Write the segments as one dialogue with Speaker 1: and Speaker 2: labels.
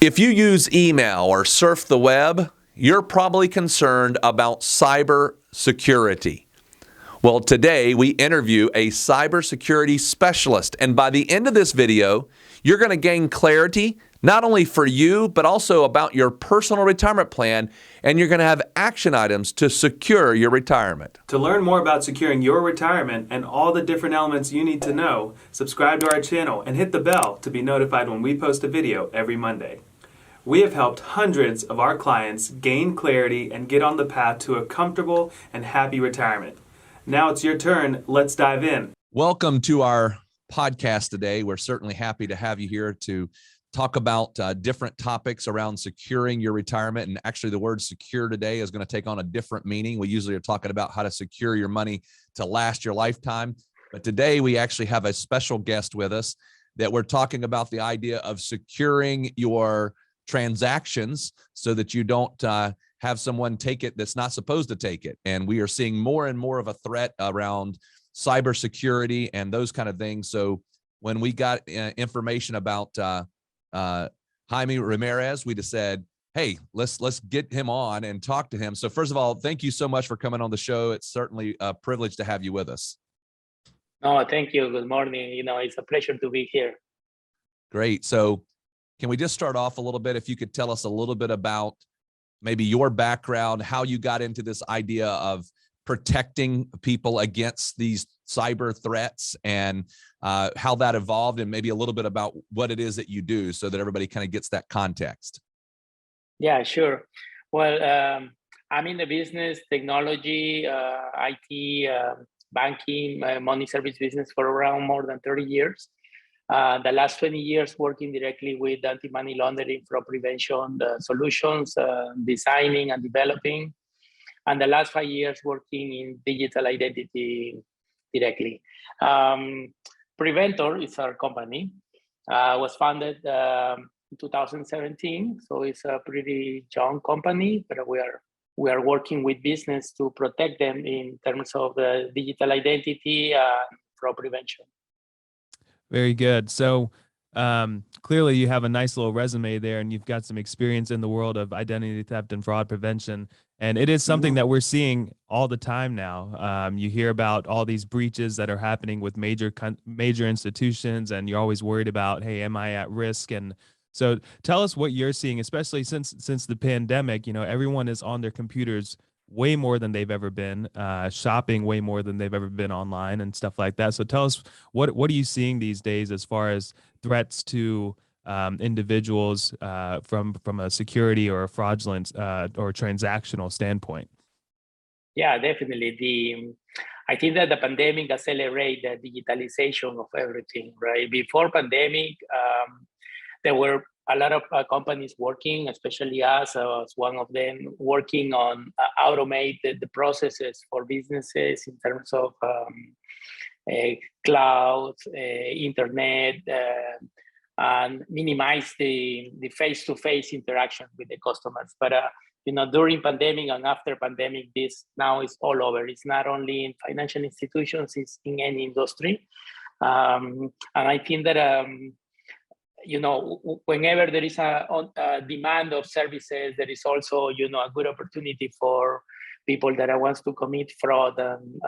Speaker 1: If you use email or surf the web, you're probably concerned about cyber security. Well, today we interview a cybersecurity specialist, and by the end of this video, you're going to gain clarity not only for you, but also about your personal retirement plan, and you're going to have action items to secure your retirement.
Speaker 2: To learn more about securing your retirement and all the different elements you need to know, subscribe to our channel and hit the bell to be notified when we post a video every Monday. We have helped hundreds of our clients gain clarity and get on the path to a comfortable and happy retirement. Now it's your turn. Let's dive in.
Speaker 1: Welcome to our podcast today. We're certainly happy to have you here to talk about different topics around securing your retirement. And actually, the word secure today is going to take on a different meaning. We usually are talking about how to secure your money to last your lifetime. But today, we actually have a special guest with us that we're talking about the idea of securing your transactions so that you don't have someone take it that's not supposed to take it. And we are seeing more and more of a threat around cybersecurity and those kind of things. So when we got information about Jaime Ramirez, we just said, hey, let's get him on and talk to him. So first of all, thank you so much for coming on the show. It's certainly a privilege to have you with us.
Speaker 3: Oh, thank you. Good morning. It's a pleasure to be here.
Speaker 1: Great. So can we just start off a little bit? If you could tell us a little bit about maybe your background, how you got into this idea of protecting people against these cyber threats, and how that evolved, and maybe a little bit about what it is that you do so that everybody kind of gets that context.
Speaker 3: Yeah, sure. Well, I'm in the business, technology, IT, banking, money service business for around more than 30 years. The last 20 years working directly with anti-money laundering, fraud prevention solutions, designing and developing. And the last 5 years working in digital identity directly. Preventor is our company. Was founded in 2017, so it's a pretty young company, but we are working with business to protect them in terms of the digital identity and fraud prevention.
Speaker 4: Very good. So clearly you have a nice little resume there, and you've got some experience in the world of identity theft and fraud prevention. And it is something that we're seeing all the time now. You hear about all these breaches that are happening with major institutions, and you're always worried about, hey, am I at risk? And so tell us what you're seeing, especially since the pandemic. Everyone is on their computers way more than they've ever been, shopping way more than they've ever been online and stuff like that. So tell us, what are you seeing these days as far as threats to individuals from a security or a fraudulent or transactional standpoint?
Speaker 3: Yeah, definitely. I think that the pandemic accelerated the digitalization of everything, right? Before pandemic, there were a lot of companies working, especially us as one of them, working on automate the processes for businesses in terms of cloud, internet, and minimize the face-to-face interaction with the customers. But during pandemic and after pandemic, this now is all over. It's not only in financial institutions; it's in any industry. And I think that whenever there is a demand of services, there is also a good opportunity for people that wants to commit fraud and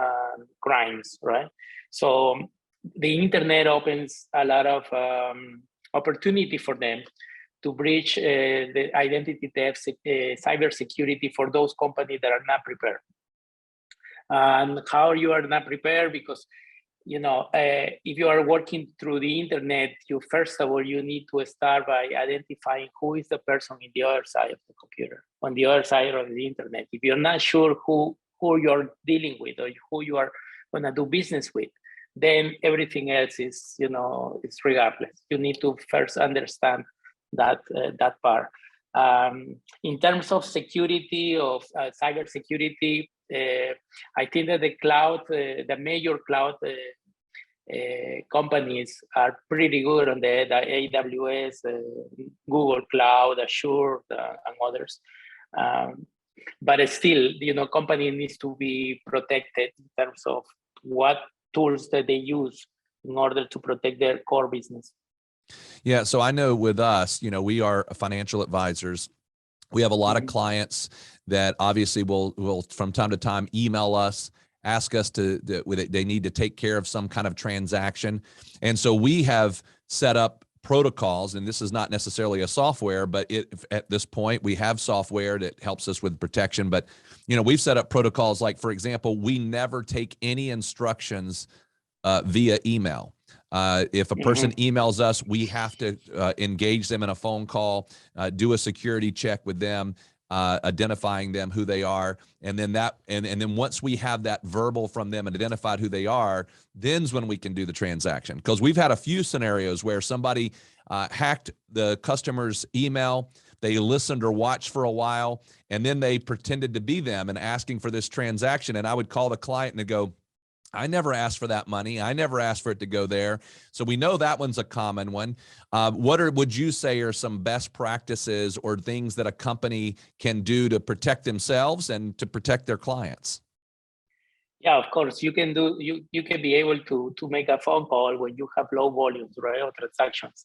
Speaker 3: crimes, right? So the internet opens a lot of opportunity for them to breach the identity theft, cybersecurity for those companies that are not prepared. And how you are not prepared? Because if you are working through the internet, first of all, you need to start by identifying who is the person in the other side of the computer, on the other side of the internet. If you're not sure who you're dealing with or who you are going to do business with, then everything else is, it's regardless. You need to first understand that part. In terms of security, of cybersecurity, I think that the cloud, the major cloud companies are pretty good on the AWS, Google Cloud, Azure, and others. But still, company needs to be protected in terms of what tools that they use in order to protect their core business.
Speaker 1: Yeah. So I know with us, we are financial advisors. We have a lot of clients that obviously will from time to time email us, ask us they need to take care of some kind of transaction. And so we have set up protocols, and this is not necessarily a software, but at this point we have software that helps us with protection. But, we've set up protocols like, for example, we never take any instructions via email. If a person emails us, we have to engage them in a phone call, do a security check with them, identifying them, who they are. And then then once we have that verbal from them and identified who they are, then's when we can do the transaction. Because we've had a few scenarios where somebody hacked the customer's email, they listened or watched for a while, and then they pretended to be them and asking for this transaction. And I would call the client and go, I never asked for that money. I never asked for it to go there. So we know that one's a common one. Would you say are some best practices or things that a company can do to protect themselves and to protect their clients?
Speaker 3: Yeah, of course, you can be able to make a phone call when you have low volumes, right, or transactions,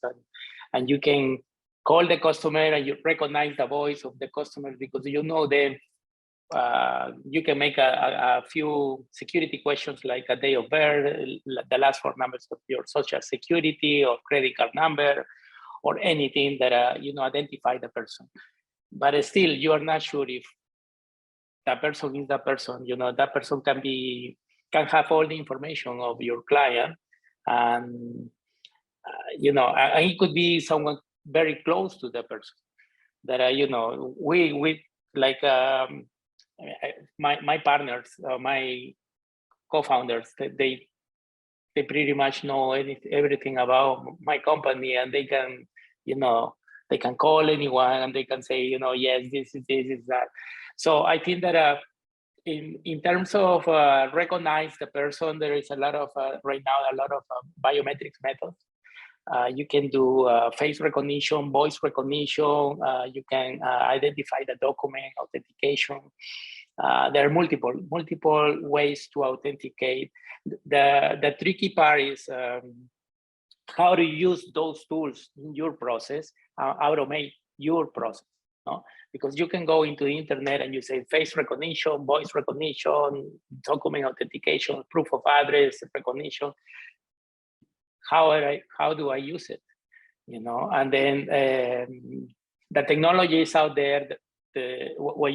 Speaker 3: and you can call the customer and you recognize the voice of the customer because you know them. You can make a few security questions like a date of birth, the last four numbers of your social security or credit card number, or anything that identify the person. But still, you are not sure if that person is that person. That person can have all the information of your client, and and it could be someone very close to the person. That we like. My partners, my co-founders, they pretty much know everything about my company, and they can call anyone and they can say, yes, this is that. So I think that in terms of recognize the person, there is a lot of right now biometrics methods. You can do face recognition, voice recognition. You can identify the document, authentication. There are multiple ways to authenticate. The tricky part is how to use those tools in your process, automate your process. No? Because you can go into the internet and you say face recognition, voice recognition, document authentication, proof of address recognition. How do I use it? And then the technology is out there. What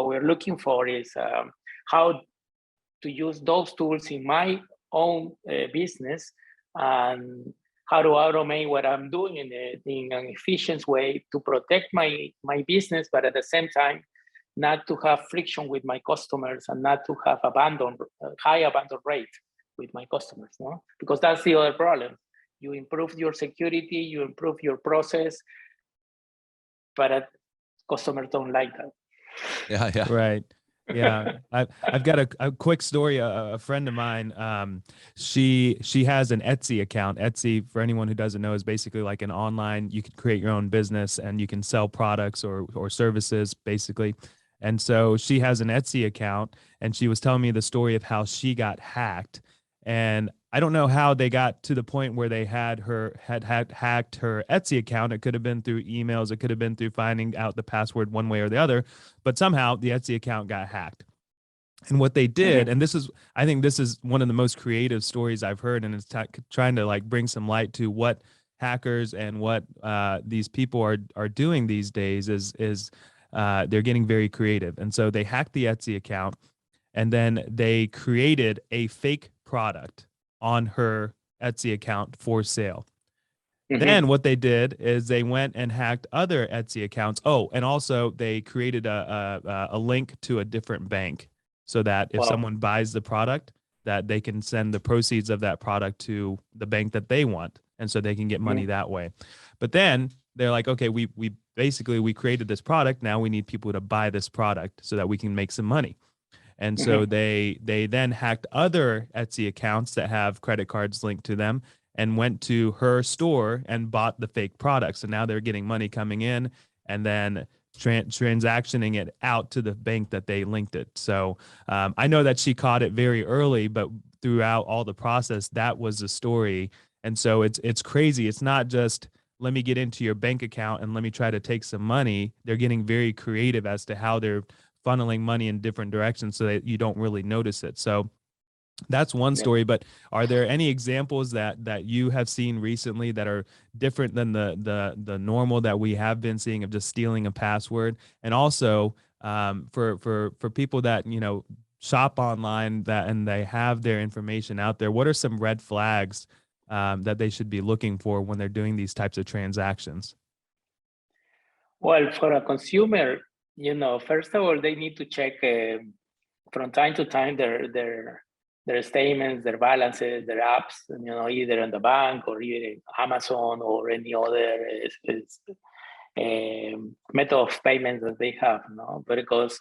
Speaker 3: we're looking for is how to use those tools in my own business, and how to automate what I'm doing in an efficient way to protect my business, but at the same time, not to have friction with my customers and not to have high abandon rate with my customers, no? Because that's the other problem. You improve your security, you improve your process, but customers don't like that.
Speaker 1: Yeah.
Speaker 4: Right. Yeah. I've got a quick story. A friend of mine, she has an Etsy account. Etsy, for anyone who doesn't know, is basically like an online, you can create your own business and you can sell products or services basically. And so she has an Etsy account, and she was telling me the story of how she got hacked. And I don't know how they got to the point where they had hacked her Etsy account. It could have been through emails. It could have been through finding out the password one way or the other, but somehow the Etsy account got hacked. And what they did, and I think this is one of the most creative stories I've heard, and it's trying to like bring some light to what hackers and what these people are doing these days is they're getting very creative. And so they hacked the Etsy account, and then they created a fake product on her Etsy account for sale. Then what they did is they went and hacked other Etsy accounts. Oh, and also they created a link to a different bank so that if someone buys the product, that they can send the proceeds of that product to the bank that they want. And so they can get money that way. But then they're like, okay, we created this product. Now we need people to buy this product so that we can make some money. And so they then hacked other Etsy accounts that have credit cards linked to them and went to her store and bought the fake products. And now they're getting money coming in and then transactioning it out to the bank that they linked it. So I know that she caught it very early, but throughout all the process, that was the story. And so it's crazy. It's not just let me get into your bank account and let me try to take some money. They're getting very creative as to how they're funneling money in different directions so that you don't really notice it. So that's one story, but are there any examples that you have seen recently that are different than the normal that we have been seeing of just stealing a password? And also, for people that shop online and they have their information out there, what are some red flags that they should be looking for when they're doing these types of transactions?
Speaker 3: Well, for a consumer, first of all, they need to check from time to time their statements, their balances, their apps, either in the bank or either Amazon or any other method of payment that they have, because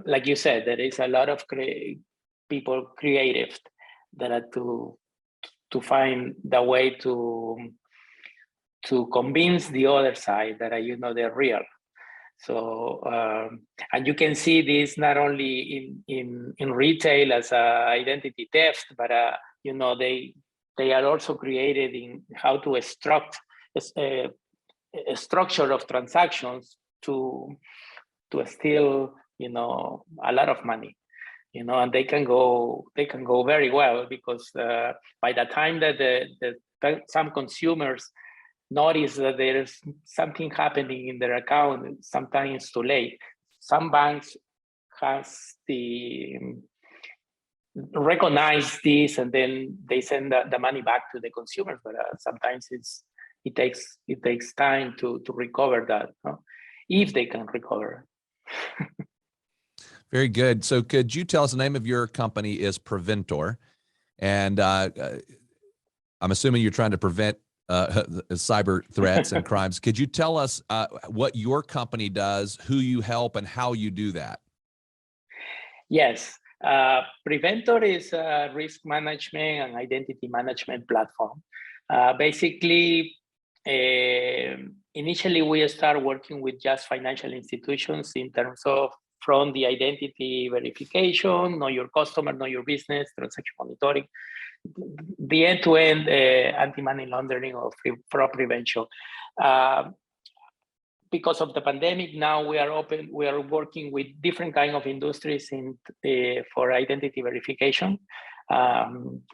Speaker 3: like you said, there is a lot of people creative that are to find the way to convince the other side that they're real. So and you can see this not only in retail as identity theft, but they are also created in how to extract a structure of transactions to steal a lot of money, and they can go very well, because by the time that some consumers notice that there's something happening in their account, sometimes it's too late. Some banks has recognize this, and then they send the money back to the consumers, but sometimes it takes time to recover that, if they can recover.
Speaker 1: Very good. So could you tell us, the name of your company is Preventor, and I'm assuming you're trying to prevent cyber threats and crimes. Could you tell us what your company does, who you help, and how you do that?
Speaker 3: Yes. Preventor is a risk management and identity management platform. Basically, initially we start working with just financial institutions in terms of from the identity verification, know your customer, know your business, transaction monitoring, the end-to-end anti-money laundering or fraud prevention. Because of the pandemic, now we are working with different kind of industries for identity verification.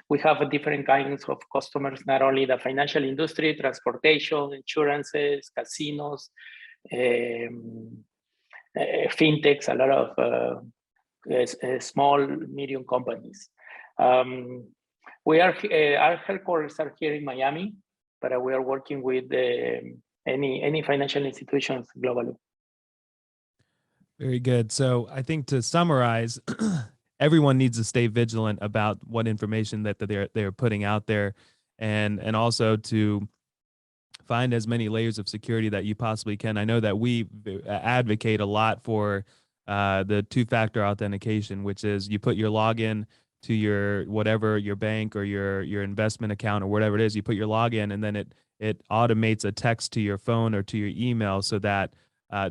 Speaker 3: We have different kinds of customers, not only the financial industry, transportation, insurances, casinos, fintechs, a lot of small, medium companies. Our headquarters are here in Miami, but we are working with any financial institutions globally.
Speaker 4: Very good. So I think to summarize, everyone needs to stay vigilant about what information that they're putting out there, and also to find as many layers of security that you possibly can. I know that we advocate a lot for the two-factor authentication, which is you put your login to your whatever, your bank or your investment account or whatever it is, you put your login, and then it automates a text to your phone or to your email, so that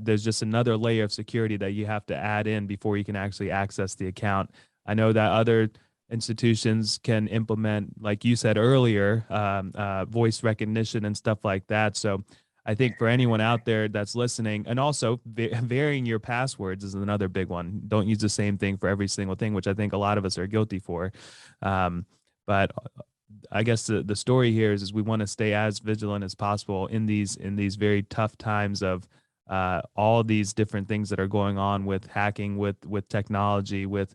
Speaker 4: there's just another layer of security that you have to add in before you can actually access the account. I know that other institutions can implement, like you said earlier, voice recognition and stuff like that. So I think for anyone out there that's listening, and also varying your passwords is another big one. Don't use the same thing for every single thing, which I think a lot of us are guilty for. But I guess the story here is we want to stay as vigilant as possible in these very tough times of all these different things that are going on with hacking, with technology, with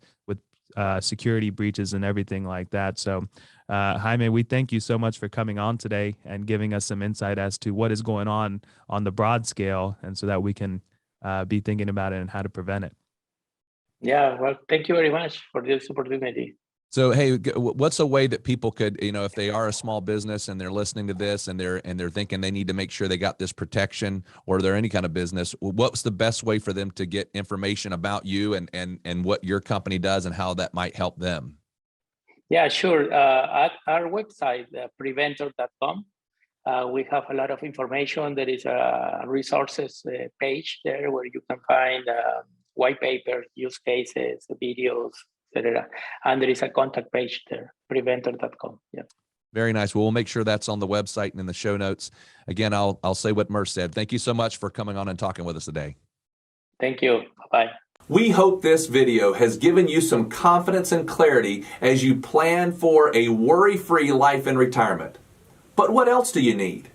Speaker 4: security breaches and everything like that. So Jaime, we thank you so much for coming on today and giving us some insight as to what is going on the broad scale, and so that we can be thinking about it and how to prevent it.
Speaker 3: Yeah, well, thank you very much for this opportunity.
Speaker 1: So, hey, what's a way that people could, if they are a small business and they're listening to this and they're thinking they need to make sure they got this protection, or they're any kind of business, what's the best way for them to get information about you and what your company does and how that might help them?
Speaker 3: Yeah, sure. At our website, preventor.com, we have a lot of information. There is a resources page there where you can find white papers, use cases, videos, etc. And there is a contact page there, preventor.com. Yeah.
Speaker 1: Very nice. Well, we'll make sure that's on the website and in the show notes. Again, I'll say what Merce said. Thank you so much for coming on and talking with us today.
Speaker 3: Thank you. Bye-bye.
Speaker 1: We hope this video has given you some confidence and clarity as you plan for a worry-free life in retirement. But what else do you need?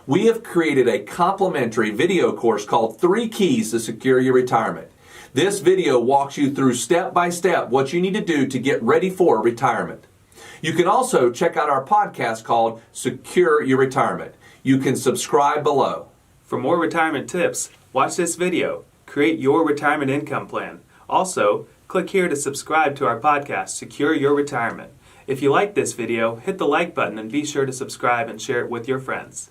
Speaker 1: We have created a complimentary video course called 3 Keys to Secure Your Retirement. This video walks you through step by step what you need to do to get ready for retirement. You can also check out our podcast called Secure Your Retirement. You can subscribe below.
Speaker 2: For more retirement tips, watch this video. Create your retirement income plan. Also, click here to subscribe to our podcast, Secure Your Retirement. If you like this video, hit the like button and be sure to subscribe and share it with your friends.